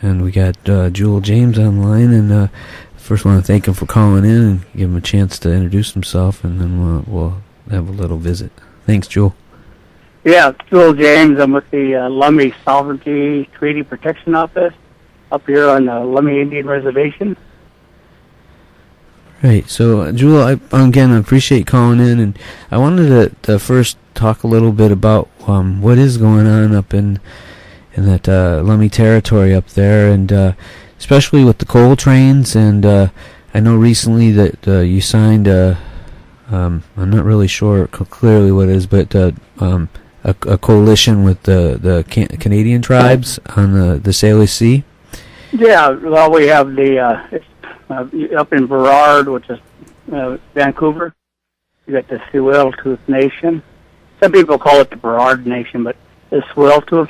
And we got Jewell James online, and first want to thank him for calling in and give him a chance to introduce himself, and then we'll have a little visit. Thanks, Jewell. Yeah, Jewell James. I'm with the Lummi Sovereignty Treaty Protection Office up here on the Lummi Indian Reservation. Right. So, Jewell, I appreciate calling in, and I wanted to first talk a little bit about what is going on up in that Lummi territory up there, and especially with the coal trains. And I know recently that you signed I'm not really sure clearly what it is, but a coalition with the Canadian tribes on the Salish Sea. Yeah, well, we have the up in Burrard, which is Vancouver. You got the Tsleil-Waututh Nation. Some people call it the Burrard Nation, but it's Tsleil-Waututh,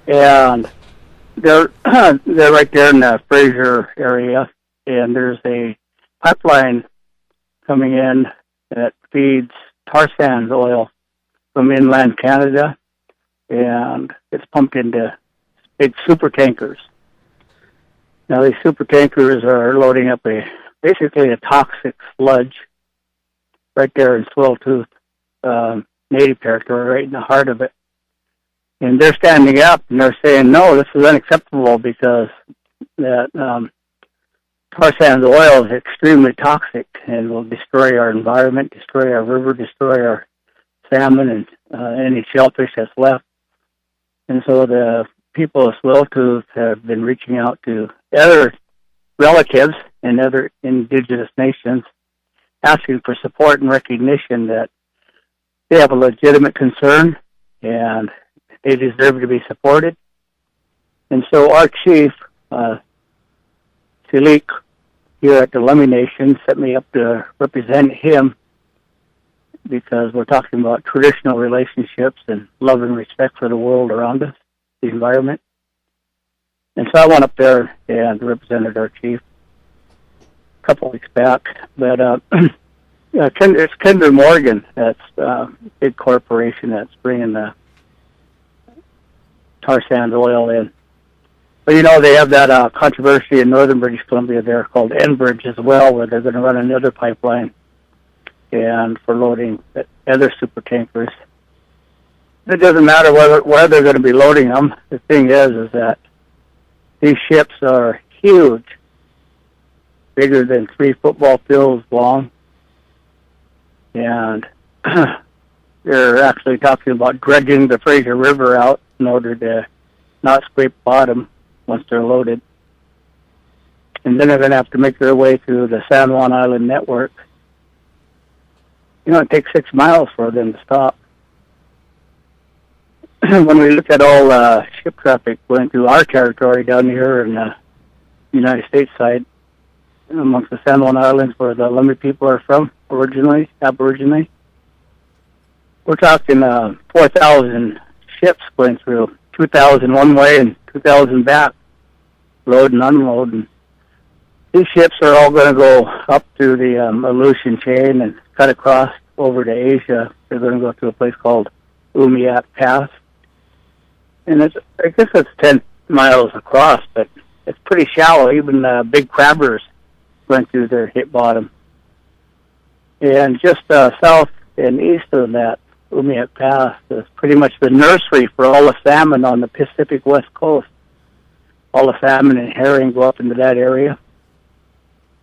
and they're right there in the Fraser area. And there's a pipeline coming in that feeds tar sands oil from inland Canada, and it's pumped into big super tankers. Now, these super tankers are loading up basically a toxic sludge right there in Tsleil-Waututh Native territory, right in the heart of it. And they're standing up and they're saying, no, this is unacceptable because that tar sands oil is extremely toxic and will destroy our environment, destroy our river, destroy our salmon and any shellfish that's left. And so the people of Tsleil-Waututh have been reaching out to other relatives and other indigenous nations, asking for support and recognition that they have a legitimate concern and they deserve to be supported. And so our chief, Silik, here at the Lummi Nation, sent me up to represent him because we're talking about traditional relationships and love and respect for the world around us, the environment. And so I went up there and represented our chief a couple weeks back. But it's Kinder Morgan, that's a big corporation that's bringing the tar sands oil in. But, you know, they have that controversy in northern British Columbia there called Enbridge as well, where they're going to run another pipeline and for loading other super tankers. It doesn't matter where they're going to be loading them. The thing is that these ships are huge, bigger than 3 football fields long, and they're actually talking about dredging the Fraser River out in order to not scrape bottom once they're loaded. And then they're going to have to make their way through the San Juan Island network. You know, it takes 6 miles for them to stop. When we look at all ship traffic going through our territory down here in the United States side, amongst the San Juan Islands where the Lummi people are from aboriginally, we're talking 4,000 ships going through, 2,000 one way and 2,000 back, load and unload. And these ships are all going to go up through the Aleutian chain and cut across over to Asia. They're going to go to a place called Umiak Pass. And I guess it's 10 miles across, but it's pretty shallow. Even big crabbers went through there, hit bottom. And just south and east of that Umiak Pass is pretty much the nursery for all the salmon on the Pacific West Coast. All the salmon and herring go up into that area.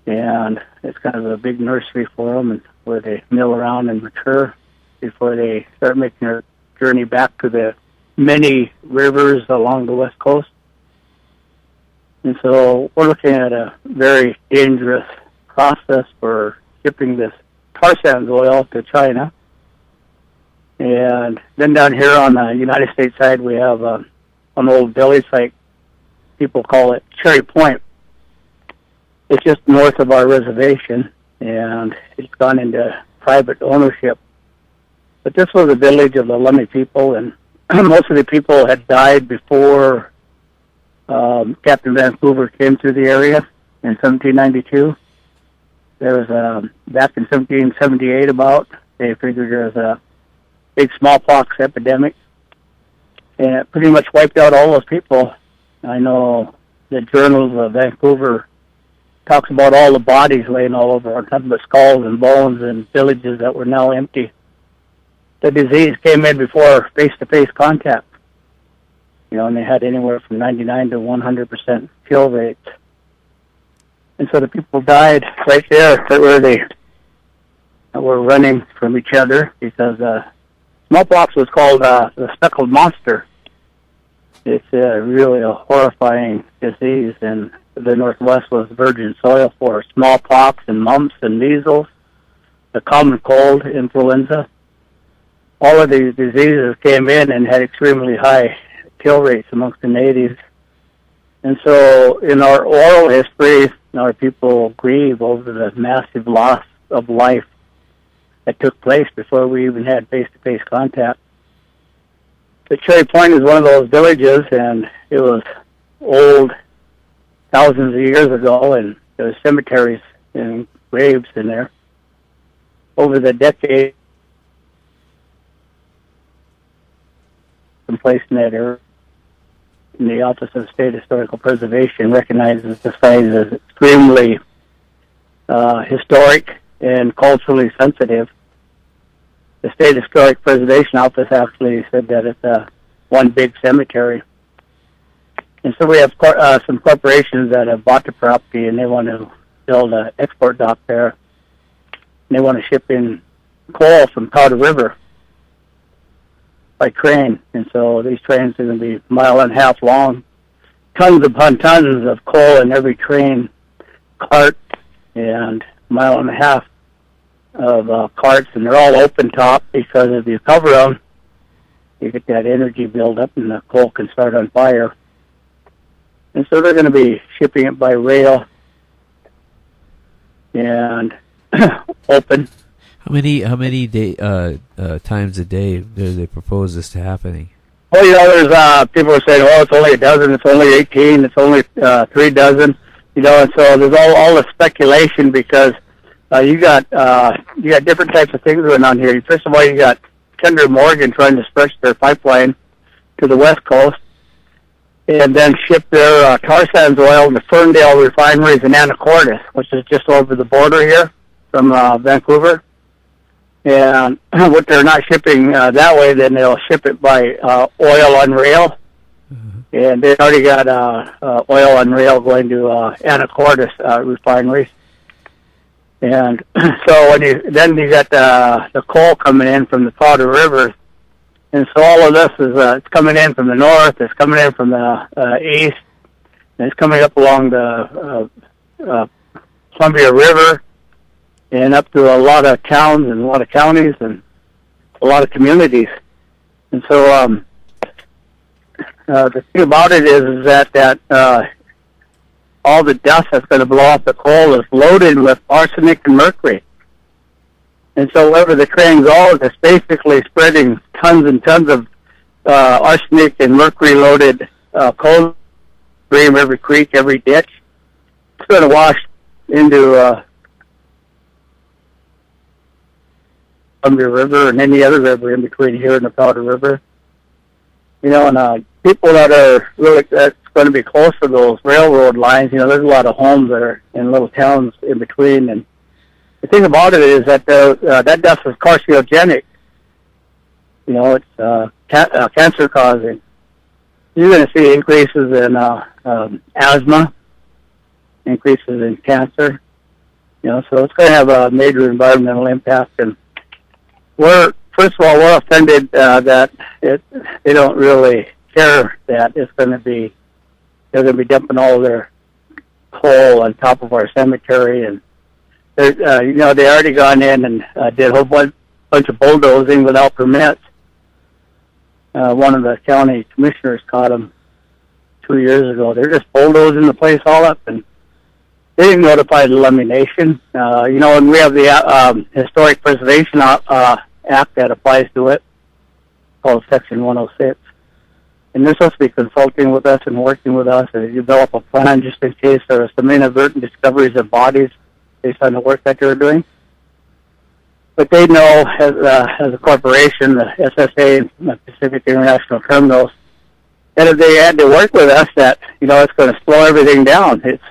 And it's kind of a big nursery for them, and where they mill around and mature before they start making their journey back to the many rivers along the West Coast. And so we're looking at a very dangerous process for shipping this tar sands oil to China. And then down here on the United States side, we have an old deli site. People call it Cherry Point. It's just north of our reservation, and it's gone into private ownership. But this was a village of the Lummi people, and most of the people had died before Captain Vancouver came through the area in 1792. There was back in 1778 they figured there was a big smallpox epidemic, and it pretty much wiped out all those people. I know the journals of Vancouver talks about all the bodies laying all over, on top of the skulls and bones and villages that were now empty. The disease came in before face-to-face contact. And they had anywhere from 99 to 100% kill rates. And so the people died right there, right where they were running from each other, because smallpox was called the speckled monster. It's really a horrifying disease, and the Northwest was virgin soil for smallpox and mumps and measles, the common cold, influenza. All of these diseases came in and had extremely high kill rates amongst the natives. And so in our oral history, our people grieve over the massive loss of life that took place before we even had face-to-face contact. But Cherry Point is one of those villages, and it was old, thousands of years ago, and there were cemeteries and graves in there. Over the decades, someplace in that area, and the Office of State Historical Preservation recognizes the site as extremely historic and culturally sensitive. The State Historic Preservation Office actually said that it's one big cemetery. And so we have some corporations that have bought the property, and they want to build an export dock there. And they want to ship in coal from Powder River by train. And so these trains are going to be a mile and a half long. Tons upon tons of coal in every train cart, and a mile and a half of carts, and they're all open top, because if you cover them, you get that energy build up and the coal can start on fire. And so they're going to be shipping it by rail and open. How many times a day do they propose this to happening? Well, there's people are saying, it's only a dozen, it's only 18, it's only 3 dozen, and so there's all the speculation, because you got different types of things going on here. First of all, you got Kinder Morgan trying to stretch their pipeline to the west coast, and then ship their tar sands oil to Ferndale refineries in Anacortes, which is just over the border here from Vancouver. And what they're not shipping that way, then they'll ship it by oil on rail. Mm-hmm. And they already got oil on rail going to Anacortes refineries. And so then you got the coal coming in from the Powder River. And so all of this is it's coming in from the north, it's coming in from the east, and it's coming up along the Columbia River, and up to a lot of towns and a lot of counties and a lot of communities. And so the thing about it is that all the dust that's going to blow off the coal is loaded with arsenic and mercury. And so wherever the train goes, it's basically spreading tons and tons of arsenic and mercury-loaded coal stream, every creek, every ditch. It's going to wash into Columbia River and any other river in between here and the Powder River. And people that are really, that's going to be close to those railroad lines, there's a lot of homes that are in little towns in between. And the thing about it is that that dust is carcinogenic. It's cancer-causing. You're going to see increases in asthma, increases in cancer. So it's going to have a major environmental impact. And first of all, we're offended that they don't really care that they're going to be dumping all their coal on top of our cemetery, and they already gone in and did a whole bunch of bulldozing without permits. One of the county commissioners caught them 2 years ago. They're just bulldozing the place all up, and they didn't notify the Lummi Nation. And we have the Historic Preservation Act that applies to it, called Section 106. And they're supposed to be consulting with us and working with us and develop a plan just in case there are some inadvertent discoveries of bodies based on the work that they're doing. But they know, as a corporation, the SSA, the Pacific International Terminals, And if they had to work with us, that, it's going to slow everything down. It's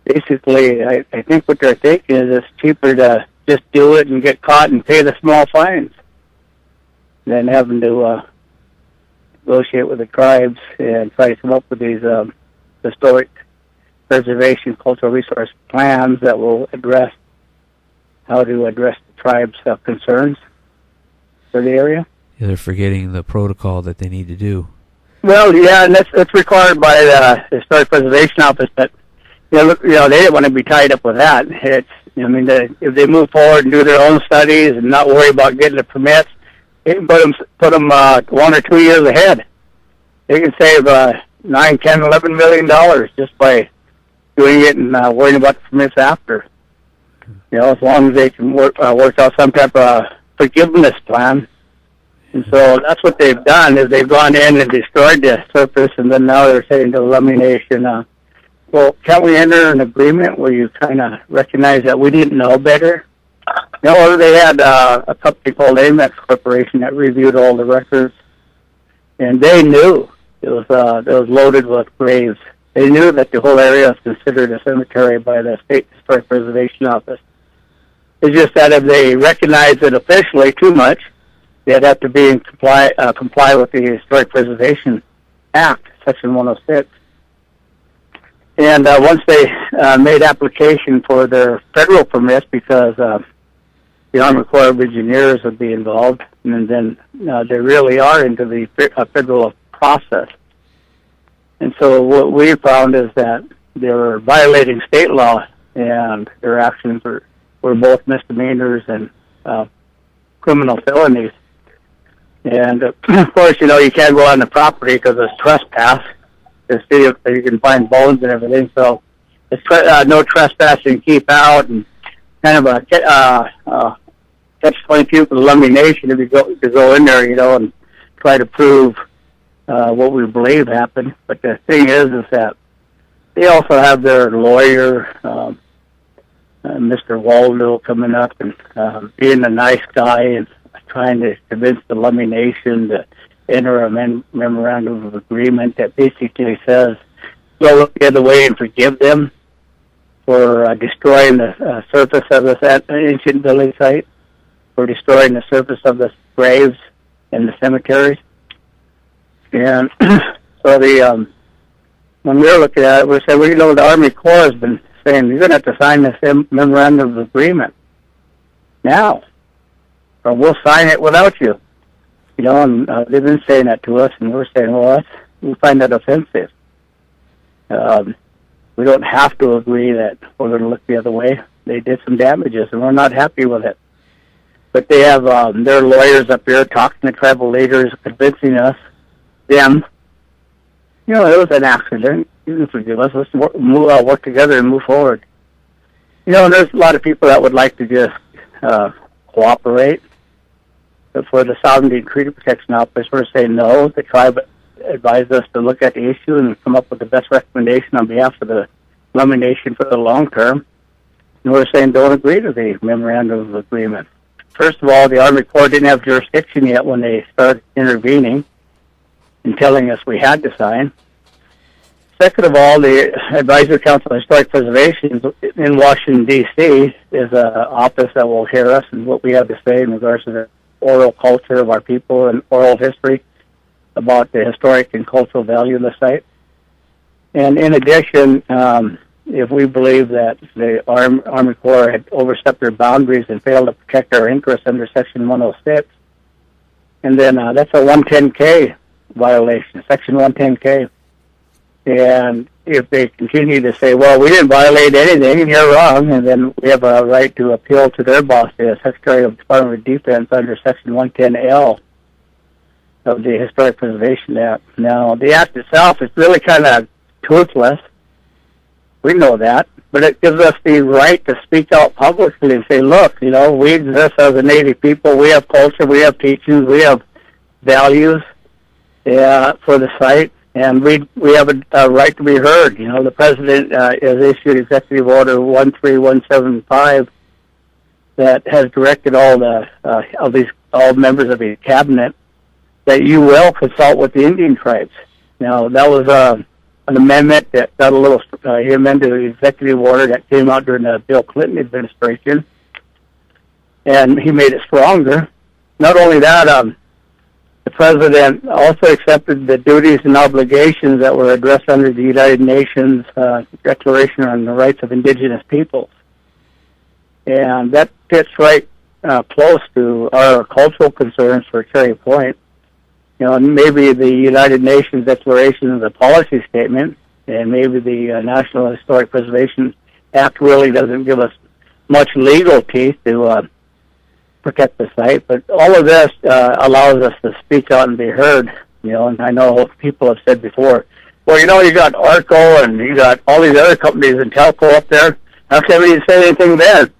basically, I think what they're thinking is it's cheaper to just do it and get caught and pay the small fines than having to negotiate with the tribes and try to come up with these historic preservation cultural resource plans that will address how to address the tribe's concerns for the area. Yeah, they're forgetting the protocol that they need to do. Well, yeah, and that's required by the Historic Preservation Office, but they didn't want to be tied up with that. It's, if they move forward and do their own studies and not worry about getting the permits, they can put them 1 or 2 years ahead. They can save $9, $10, $11 million just by doing it and worrying about the permits after. As long as they can work out some type of forgiveness plan. And so that's what they've done, is they've gone in and destroyed the surface, and then now they're saying to the Lummi Nation, well, can't we enter an agreement where you kind of recognize that we didn't know better? They had a company called Amex Corporation that reviewed all the records, and they knew it was loaded with graves. They knew that the whole area is considered a cemetery by the State Historic Preservation Office. It's just that if they recognize it officially too much, they'd have to comply with the Historic Preservation Act, Section 106. And once they made application for their federal permits, because the Army Corps of Engineers would be involved, and then they really are into the federal process. And so what we found is that they were violating state law, and their actions were both misdemeanors and criminal felonies. And, of course, you can't go on the property because it's trespass. You can find bones and everything, so it's no trespassing, keep out, and kind of a catch-22 for the Lummi Nation if you go in there, and try to prove what we believe happened. But the thing is that they also have their lawyer, Mr. Waldo, coming up and being a nice guy and trying to convince the Lummi Nation to enter a memorandum of agreement that basically says, go look the other way and forgive them for destroying the surface of this ancient village site, for destroying the surface of the graves and the cemeteries. And so when we were looking at it, we said, well, the Army Corps has been saying, you're going to have to sign this memorandum of agreement now, or we'll sign it without you. And they've been saying that to us, and we're saying, well, we find that offensive. We don't have to agree that we're going to look the other way. They did some damages, and we're not happy with it. But they have their lawyers up here talking to tribal leaders, convincing us, them, it was an accident. You can forgive us. Let's work together and move forward. And there's a lot of people that would like to just cooperate. But for the Sovereignty and Treaty Protection Office, we're saying no. The tribe advised us to look at the issue and come up with the best recommendation on behalf of the Lummi Nation for the long term. And we're saying don't agree to the memorandum of agreement. First of all, the Army Corps didn't have jurisdiction yet when they started intervening and telling us we had to sign. Second of all, the Advisory Council on Historic Preservation in Washington, D.C. is an office that will hear us and what we have to say in regards to the oral culture of our people and oral history about the historic and cultural value of the site. And in addition, if we believe that the Army Corps had overstepped their boundaries and failed to protect our interests under Section 106, and then that's a 110K violation, Section 110K. And if they continue to say, well, we didn't violate anything and you're wrong, and then we have a right to appeal to their boss, the Secretary of the Department of Defense, under Section 110L of the Historic Preservation Act. Now, the act itself is really kind of toothless. We know that. But it gives us the right to speak out publicly and say, look, we exist as a Native people. We have culture. We have teachings. We have values for the site. And we have a right to be heard. The President has issued Executive Order 13175 that has directed all members of the Cabinet that you will consult with the Indian tribes Now, that was an amendment that got a little, he amended the executive order that came out during the Bill Clinton administration, and he made it stronger. Not only that, the president also accepted the duties and obligations that were addressed under the United Nations Declaration on the Rights of Indigenous Peoples. And that fits right close to our cultural concerns for Cherry Point. And maybe the United Nations Declaration is a policy statement, and maybe the National Historic Preservation Act really doesn't give us much legal teeth to protect the site, but all of this allows us to speak out and be heard. And I know people have said before, well, you got Arco and you got all these other companies in Telco up there. How come we didn't say anything then?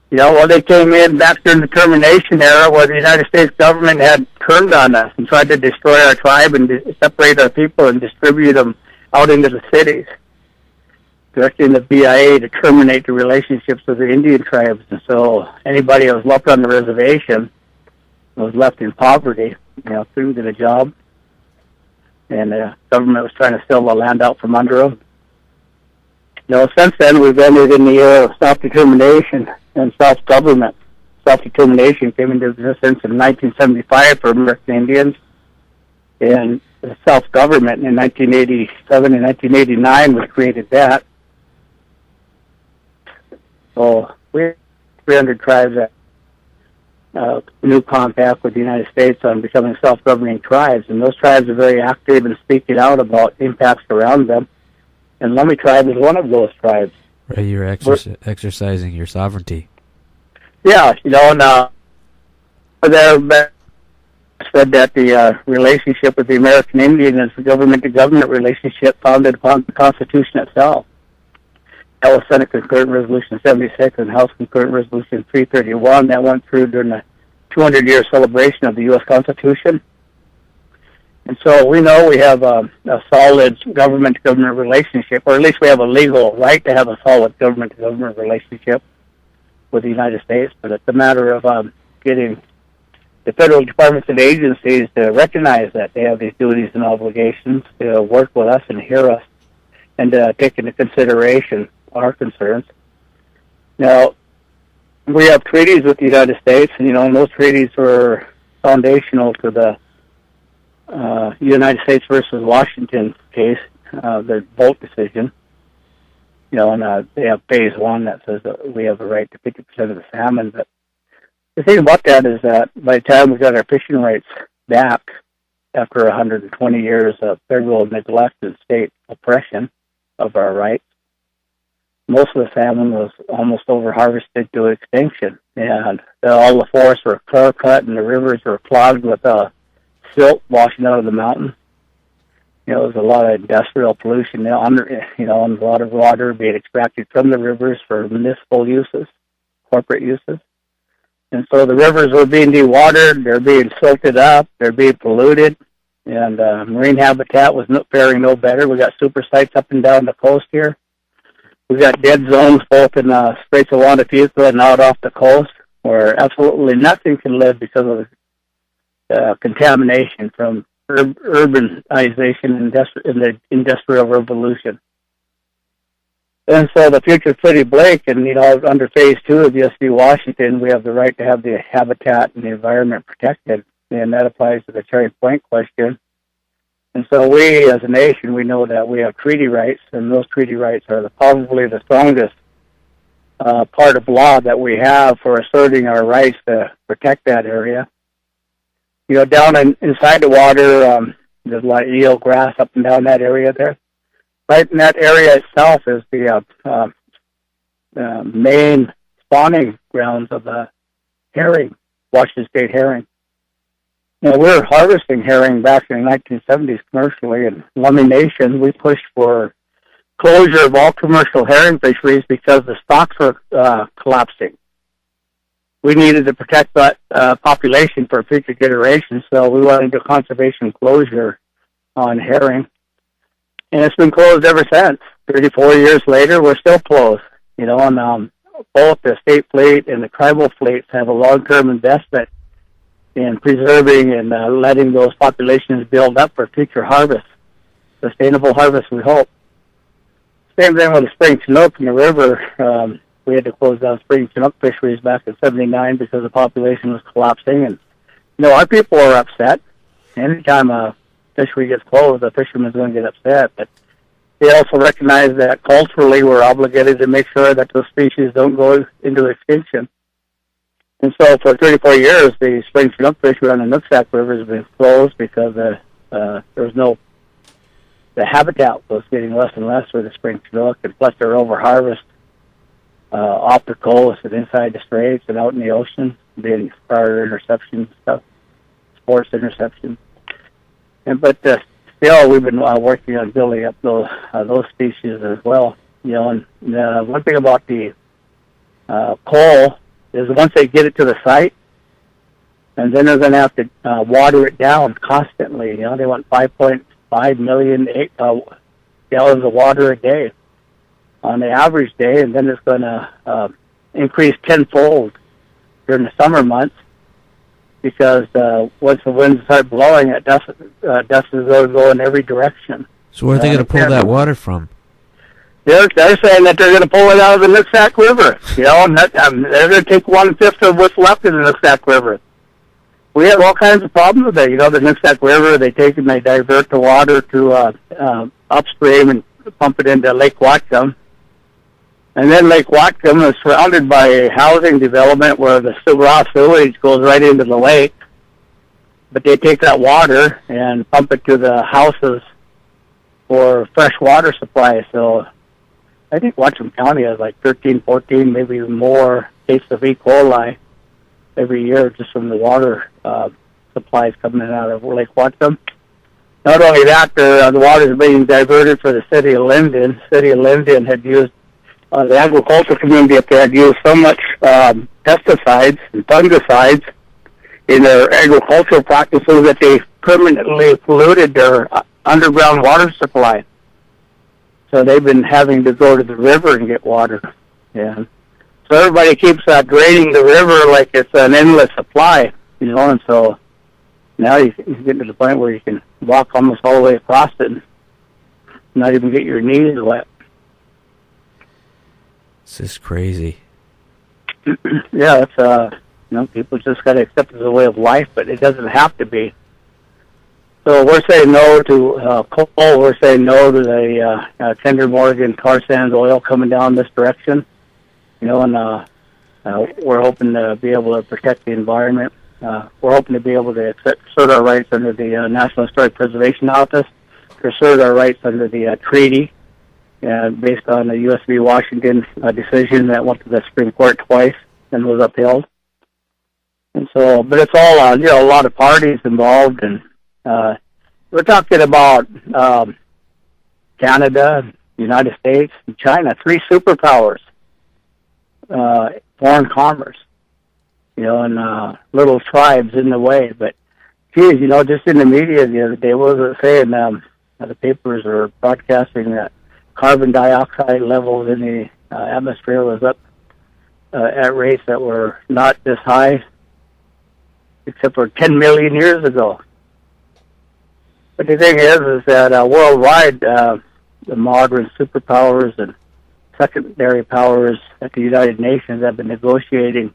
They came in back during the termination era where the United States government had turned on us and tried to destroy our tribe and separate our people and distribute them out into the cities, directing the BIA to terminate the relationships with the Indian tribes. And so anybody that was left on the reservation was left in poverty, couldn't get a job. And the government was trying to steal the land out from under them. Since then, we've entered in the era of self-determination and self-government. Self-determination came into existence in 1975 for American Indians, and self-government in 1987 and 1989 we created that. So we have 300 tribes that new compact with the United States on becoming self-governing tribes, and those tribes are very active in speaking out about impacts around them. And Lummi tribe is one of those tribes. Right, you're exercising your sovereignty. Yeah, and there said that the relationship with the American Indian is a government-to-government relationship founded upon the Constitution itself. That was Senate Concurrent Resolution 76 and House Concurrent Resolution 331 that went through during the 200-year celebration of the U.S. Constitution. And so we know we have a solid government-to-government relationship, or at least we have a legal right to have a solid government-to-government relationship with the United States, but it's a matter of getting the federal departments and agencies to recognize that they have these duties and obligations to work with us and hear us and take into consideration our concerns. Now, we have treaties with the United States, and those treaties were foundational to the United States versus Washington case, the Bolt decision. And they have phase one that says that we have the right to 50% of the salmon. But the thing about that is that by the time we got our fishing rights back after 120 years of federal neglect and state oppression of our rights, most of the salmon was almost over-harvested to extinction. And all the forests were clear-cut and the rivers were clogged with silt washing out of the mountain. There was a lot of industrial pollution and a lot of water being extracted from the rivers for municipal uses, corporate uses. And so the rivers were being dewatered, they're being silted up, they're being polluted, and marine habitat was faring no better. We got super sites up and down the coast here. We got dead zones both in Straits of Juan de Fuca and out off the coast where absolutely nothing can live because of contamination from urbanization and the industrial revolution. And so the future pretty bleak, and under phase two of USD Washington, we have the right to have the habitat and the environment protected, and that applies to the Cherry Point question. And so we, as a nation, we know that we have treaty rights, and those treaty rights are probably the strongest part of law that we have for asserting our rights to protect that area. Down inside the water, there's a lot of eel grass up and down that area there. Right in that area itself is the main spawning grounds of the herring, Washington State herring. We were harvesting herring back in the 1970s commercially, and Lummi Nation, we pushed for closure of all commercial herring fisheries because the stocks were collapsing. We needed to protect that population for future generations, so we went into conservation closure on herring. And it's been closed ever since. 34 years later, we're still closed. And both the state fleet and the tribal fleets have a long-term investment in preserving and letting those populations build up for future harvest. sustainable harvest, we hope. Same thing with the spring Chinook in the river. We had to close down spring Chinook fisheries back in '79 because the population was collapsing. And, our people are upset. Anytime a fishery gets closed, the fisherman's going to get upset. But they also recognize that culturally we're obligated to make sure that those species don't go into extinction. And so for 34 years, the spring Chinook fishery on the Nooksack River has been closed because the habitat was getting less and less for the spring Chinook, and plus they're over-harvest off the coast and inside the straits and out in the ocean, being prior interception stuff, sports interception. But still, we've been working on building up those species as well. And one thing about the coal is once they get it to the site, and then they're going to have to water it down constantly. They want 5.5 million gallons of water a day on the average day, and then it's going to increase tenfold during the summer months because once the winds start blowing, dust is going to go in every direction. So where are they going to pull that water from? They're saying that they're going to pull it out of the Nooksack River. They're going to take 1/5 of what's left in the Nooksack River. We have all kinds of problems with it. The Nooksack River, they take and they divert the water to upstream and pump it into Lake Whatcom. And then Lake Whatcom is surrounded by a housing development where the raw sewage goes right into the lake. But they take that water and pump it to the houses for fresh water supply. So I think Whatcom County has like 13, 14, maybe even more cases of E. coli every year just from the water supplies coming out of Lake Whatcom. Not only that, the water is being diverted for the city of Linden. City of Linden had used, the agricultural community up there had used so much pesticides and fungicides in their agricultural practices that they permanently polluted their underground water supply. So they've been having to go to the river and get water. Yeah. So everybody keeps draining the river like it's an endless supply, and so now you get to the point where you can walk almost all the way across it and not even get your knees wet. This is crazy. Yeah, it's people just got to accept it as a way of life, but it doesn't have to be. So we're saying no to coal. We're saying no to the Kinder Morgan tar sands oil coming down this direction. And we're hoping to be able to protect the environment. We're hoping to be able to assert our rights under the National Historic Preservation Office, to assert our rights under the treaty, based on the U.S. v. Washington decision that went to the Supreme Court twice and was upheld. And so, but it's all a lot of parties involved, and we're talking about Canada, United States, and China, 3 superpowers. Foreign commerce, and little tribes in the way. But, geez, just in the media the other day, what was it saying? The papers are broadcasting that carbon dioxide levels in the atmosphere was up at rates that were not this high except for 10 million years ago. But the thing is that worldwide, the modern superpowers and secondary powers at the United Nations have been negotiating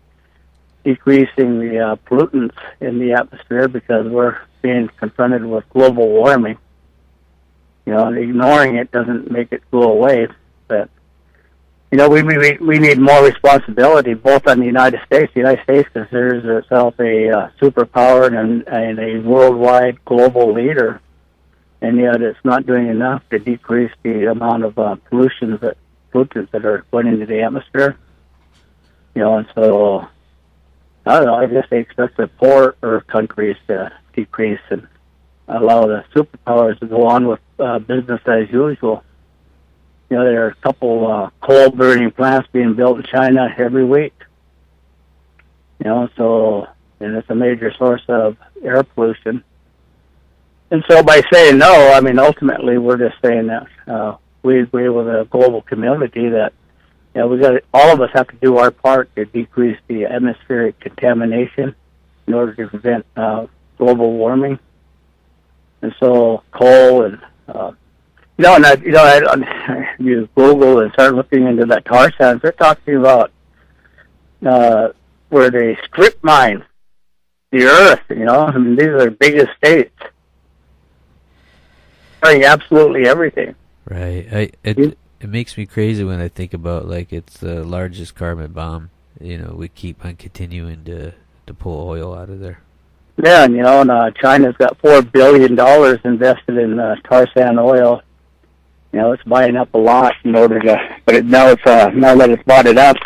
decreasing the pollutants in the atmosphere because we're being confronted with global warming. And ignoring it doesn't make it go away. But, we need more responsibility both on the United States. The United States considers itself a superpower and a worldwide global leader, and yet it's not doing enough to decrease the amount of pollutants that are going into the atmosphere. And so, I don't know, I guess they expect the poorer countries to decrease and allow the superpowers to go on with business as usual. There are a couple coal-burning plants being built in China every week. And it's a major source of air pollution. And so by saying no, ultimately we're just saying that we agree with the global community that all of us have to do our part to decrease the atmospheric contamination in order to prevent global warming. And so coal and You Google and start looking into that tar sands. They're talking about where they strip mine the earth. I mean, these are the biggest states, doing absolutely everything. Right. It makes me crazy when I think about like it's the largest carbon bomb. We keep on continuing to pull oil out of there. Yeah, and China's got $4 billion invested in tar sand oil. It's buying up a lot in order to, but now that it's bought it up,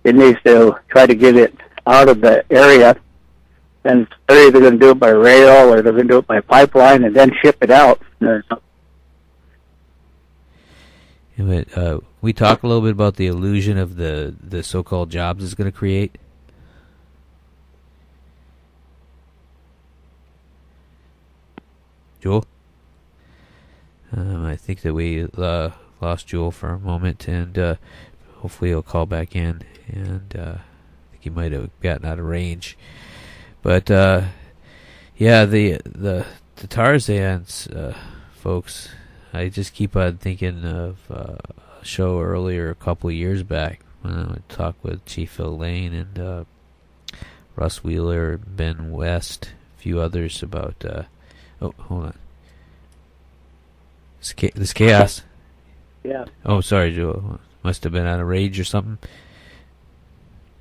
it needs to try to get it out of the area. And they're either going to do it by rail or they're going to do it by pipeline and then ship it out. We talk a little bit about the illusion of the so-called jobs it's going to create. Jewell? I think that we lost Jewell for a moment, and hopefully he'll call back in. And I think he might have gotten out of range. But yeah, the tar sands, folks. I just keep on thinking of a show earlier, a couple of years back, when I would talk with Chief Phil Lane and Russ Wheeler, Ben West, a few others about. Oh, hold on. This chaos. Yeah. Oh, sorry, Joe. Must have been out of rage or something.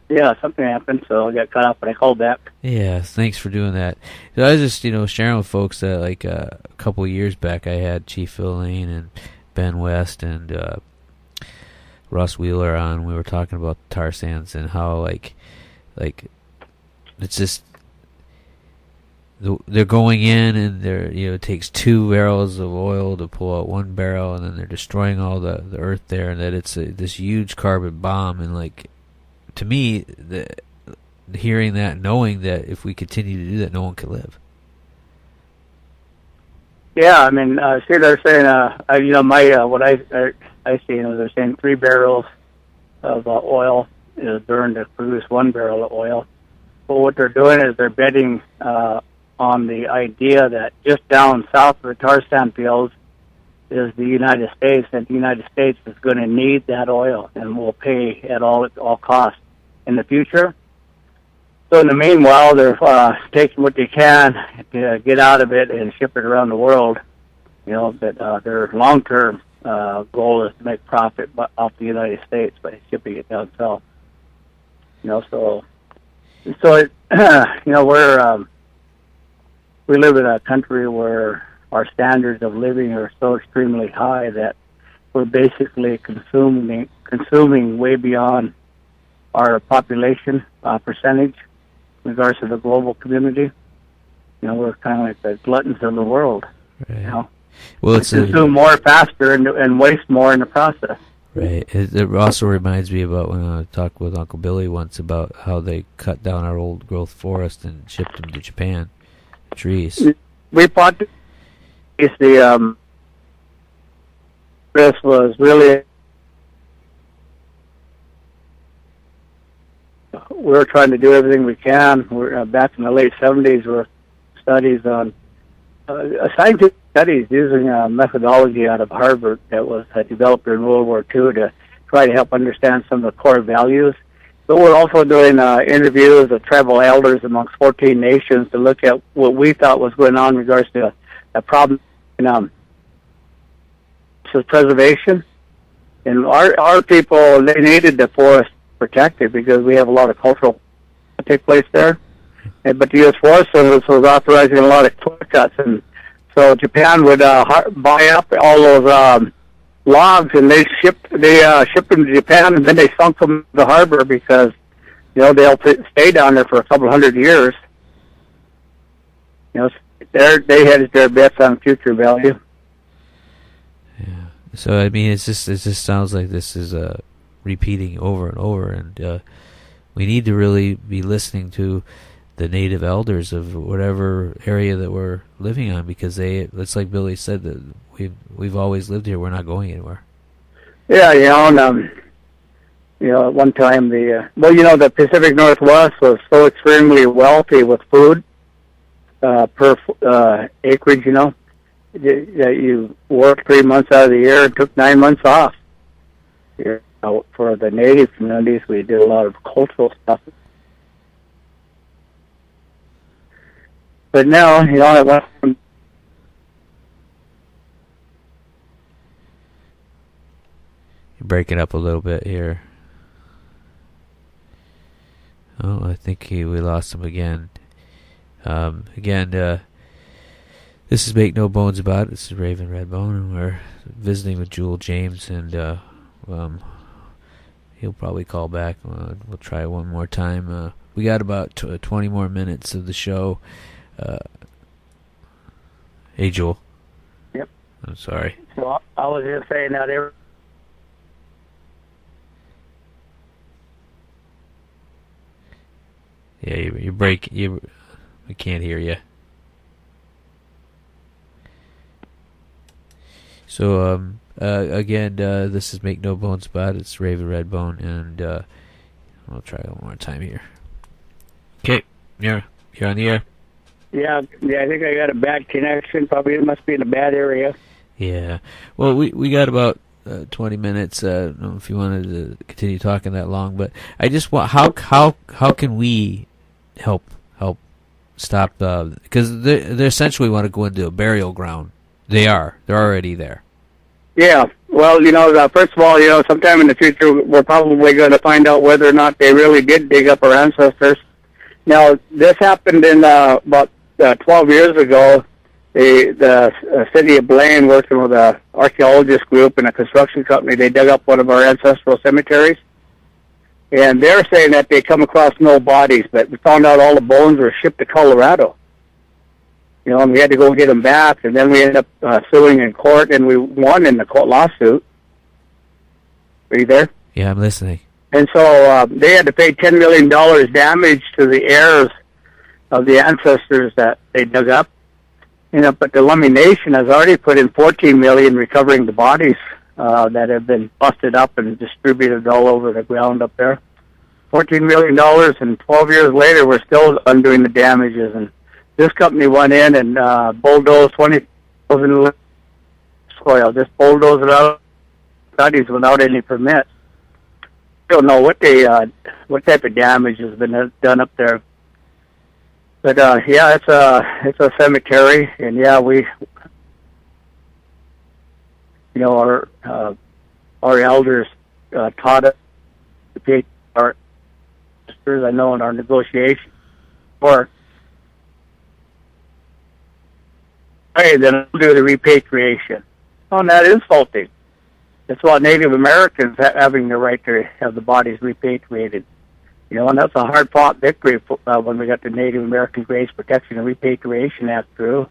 Yeah, something happened, so I got cut off, but I called back. Yeah, thanks for doing that. So I was just, sharing with folks that, like, a couple of years back, I had Chief Phil Lane and Ben West and Russ Wheeler on. We were talking about tar sands and how, like it's just they're going in and they're it takes 2 barrels of oil to pull out 1 barrel, and then they're destroying all the earth there, and that it's this huge carbon bomb. And like, to me, hearing that, knowing that if we continue to do that, no one can live. Yeah, I mean, see, they're saying, what I see, they're saying 3 barrels of oil is burned to produce 1 barrel of oil. But what they're doing is they're betting on the idea that just down south of the tar sand fields is the United States, and the United States is going to need that oil and will pay at all costs in the future. So in the meanwhile, they're taking what they can to get out of it and ship it around the world. That their long-term goal is to make profit off the United States by shipping it down south. We live in a country where our standards of living are so extremely high that we're basically consuming way beyond our population percentage in regards to the global community. We're kind of like the gluttons of the world. Right. Well, we consume more faster and waste more in the process. Right. It also reminds me about when I talked with Uncle Billy once about how they cut down our old growth forest and shipped them to Japan. Trees. We bought this was really, we're trying to do everything we can. We're back in the late 70s. Were studies on scientific studies using a methodology out of Harvard that was developed during World War II to try to help understand some of the core values. But we're also doing interviews of tribal elders amongst 14 nations to look at what we thought was going on in regards to a problem in preservation. And our people, they needed the forest protected because we have a lot of cultural that take place there. But the U.S. Forest Service was authorizing a lot of clear cuts, and so Japan would buy up all those logs, and they shipped them to Japan, and then they sunk them in the harbor because they'll stay down there for a couple hundred years. They hedged their bets on future value. Yeah. So I mean, it just sounds like this is repeating over and over, and we need to really be listening to the native elders of whatever area that we're living on, because it's like Billy said, that we've always lived here. We're not going anywhere. Yeah, at one time the Pacific Northwest was so extremely wealthy with food per acreage, you worked 3 months out of the year and took 9 months off. For the native communities, we did a lot of cultural stuff. But now, it went from You're breaking up a little bit here. Oh, I think we lost him again. This is Make No Bones About It. This is Raven Redbone, and we're visiting with Jewell James, and he'll probably call back. We'll try one more time. We got about 20 more minutes of the show. Hey, Jewell. Yep. I'm sorry. So I was just saying that Yeah, you break. We can't hear you. So again, this is Make No Bones About It. It's Raven Redbone, and I'll try one more time here. Okay, you're on the air. Yeah, I think I got a bad connection. Probably it must be in a bad area. Yeah. Well, we got about 20 minutes. I don't know if you wanted to continue talking that long, but I just want how can we help stop because they essentially want to go into a burial ground. They're already there. Yeah. Well, first of all, sometime in the future, we're probably going to find out whether or not they really did dig up our ancestors. Now, this happened in about 12 years ago. The city of Blaine, working with an archaeologist group and a construction company, they dug up one of our ancestral cemeteries. And they're saying that they come across no bodies, but we found out all the bones were shipped to Colorado. And we had to go get them back, and then we ended up suing in court, and we won in the court lawsuit. Are you there? Yeah, I'm listening. And so they had to pay $10 million damage to the heirs of the ancestors that they dug up. But the Lummi Nation has already put in $14 million recovering the bodies that have been busted up and distributed all over the ground up there. $14 million, and 12 years later, we're still undoing the damages. And this company went in and bulldozed 20,000 soil, just bulldozed it out, studies without any permits. Don't know what type of damage has been done up there. But yeah, it's a cemetery, and yeah, we, our elders taught us to pay our sisters. I know in our negotiation work. Hey, then we'll do the repatriation. Oh, and that is insulting. It's about Native Americans having the right to have the bodies repatriated. And that's a hard-fought victory when we got the Native American Graves Protection and Repatriation Act through.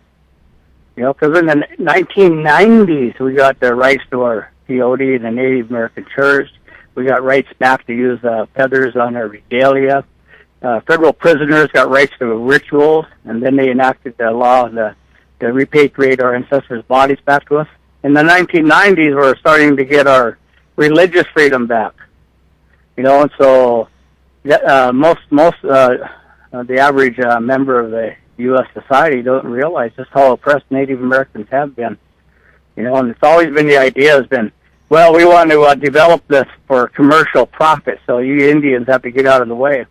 Because in the 1990s, we got the rights to our peyote in the Native American Church. We got rights back to use feathers on our regalia. Federal prisoners got rights to rituals, and then they enacted the law to repatriate our ancestors' bodies back to us. In the 1990s, we're starting to get our religious freedom back. And so the average member of the U.S. society don't realize just how oppressed Native Americans have been. And it's always been the idea has been, well, we want to develop this for commercial profit, so you Indians have to get out of the way.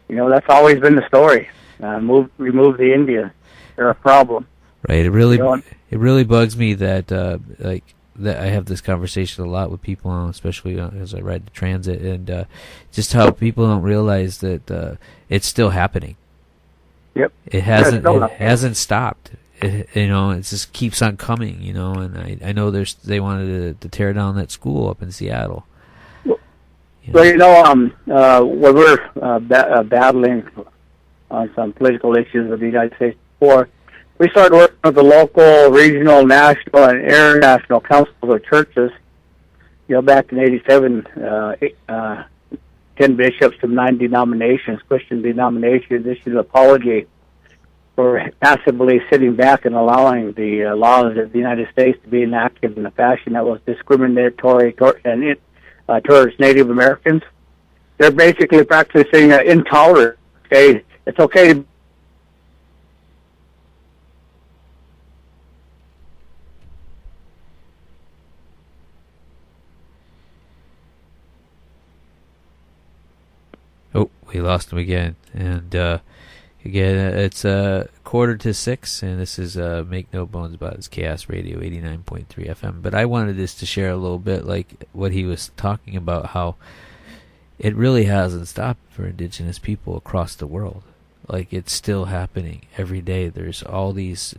That's always been the story. Remove the Indians. They're a problem. Right. It really bugs me that that I have this conversation a lot with people, especially as I ride the transit, and just how people don't realize that it's still happening. Yep. It hasn't stopped. It just keeps on coming. And I know they wanted to tear down that school up in Seattle. Well, when we're battling on some political issues with the United States before, we started working with the local, regional, national, and international councils of churches. Back in '87, 10 bishops from 9 denominations, Christian denominations, issued an apology for passively sitting back and allowing the laws of the United States to be enacted in a fashion that was discriminatory towards Native Americans. They're basically practicing intolerance. Okay, it's okay to Oh, we lost him again. And again, it's 5:45, and this is Make No Bones About It's Chaos Radio 89.3 FM. But I wanted this to share a little bit, like what he was talking about, how it really hasn't stopped for Indigenous people across the world. Like, it's still happening every day. There's all these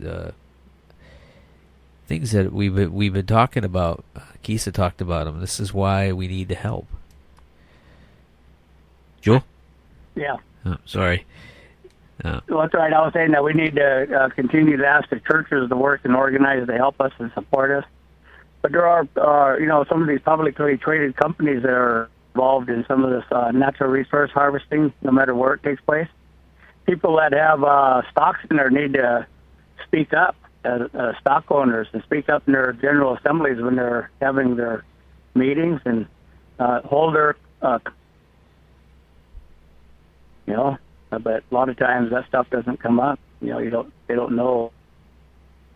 things that we've been talking about. Kisa talked about them. This is why we need to help. Jewell? Yeah. Oh, sorry. Well, that's right. I was saying that we need to continue to ask the churches to work and organize to help us and support us. But there are, some of these publicly traded companies that are involved in some of this natural resource harvesting, no matter where it takes place. People that have stocks in there need to speak up as stock owners and speak up in their general assemblies when they're having their meetings and hold their, but a lot of times that stuff doesn't come up. They don't know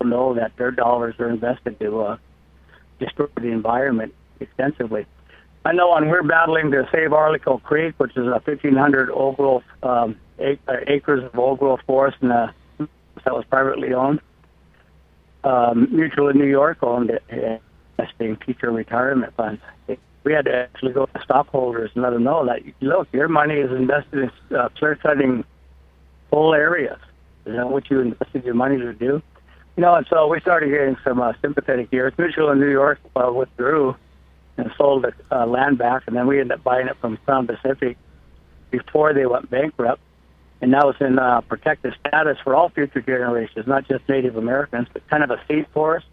that their dollars are invested to destroy the environment extensively. I know when we're battling to save Arlico Creek, which is a 1,500 old growth acres of old growth forest, and that was privately owned. Mutual in New York owned it, investing in future retirement funds. We had to actually go to stockholders and let them know that, look, your money is invested in clear-cutting whole areas. Is that what you invested your money to do? And so we started getting some sympathetic ears. Mutual in New York withdrew and sold the land back, and then we ended up buying it from Crown Pacific before they went bankrupt. And now it's in protected status for all future generations, not just Native Americans, but kind of a seed forest,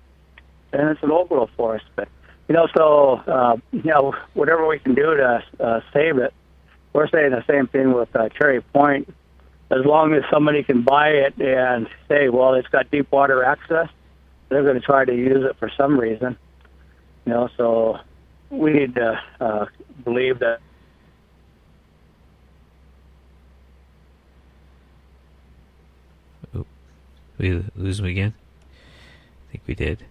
and it's an old growth forest. But whatever we can do to save it, we're saying the same thing with Cherry Point. As long as somebody can buy it and say, well, it's got deep water access, they're going to try to use it for some reason. So we need to believe that. Oh, we lose him again? I think we did.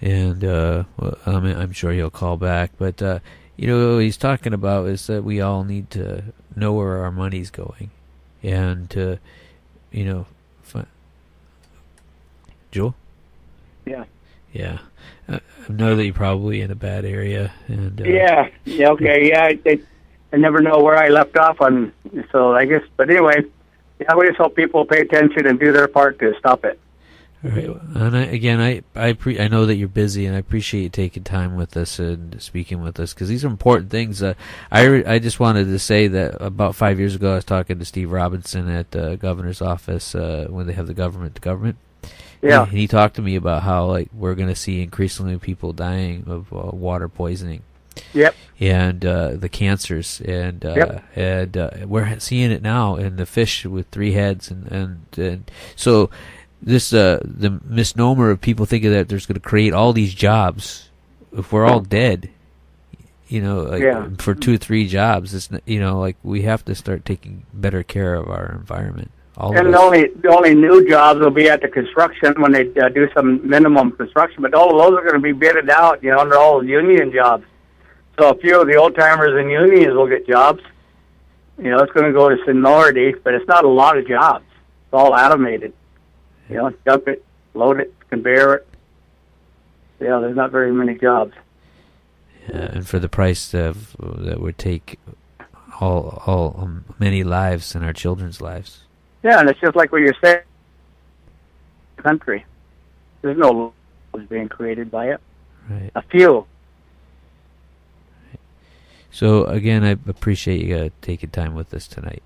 And I'm sure he'll call back. But what he's talking about is that we all need to know where our money's going, and to, Jewell? Yeah. Yeah. I know that you're probably in a bad area, and okay. Yeah, I never know where I left off on. So I guess, but anyway, we just hope people pay attention and do their part to stop it. All right. And I know that you're busy, and I appreciate you taking time with us and speaking with us, because these are important things. I just wanted to say that about 5 years ago, I was talking to Steve Robinson at the governor's office when they have the government to government. Yeah. And he talked to me about how we're going to see increasingly people dying of water poisoning. Yep. And the cancers, and we're seeing it now in the fish with 3 heads, and so. This the misnomer of people thinking that there's going to create all these jobs if we're all dead, for 2 or 3 jobs. It's we have to start taking better care of our environment. And the only new jobs will be at the construction when they do some minimum construction, but all of those are going to be bidded out. They're all union jobs. So a few of the old timers and unions will get jobs. It's going to go to seniority, but it's not a lot of jobs. It's all automated. Dump it, load it, conveyor it. There's not very many jobs. Yeah, and for the price that would take all many lives and our children's lives. Yeah, and it's just like what you're saying. Country, there's no laws being created by it. Right. A few. Right. So again, I appreciate you taking time with us tonight.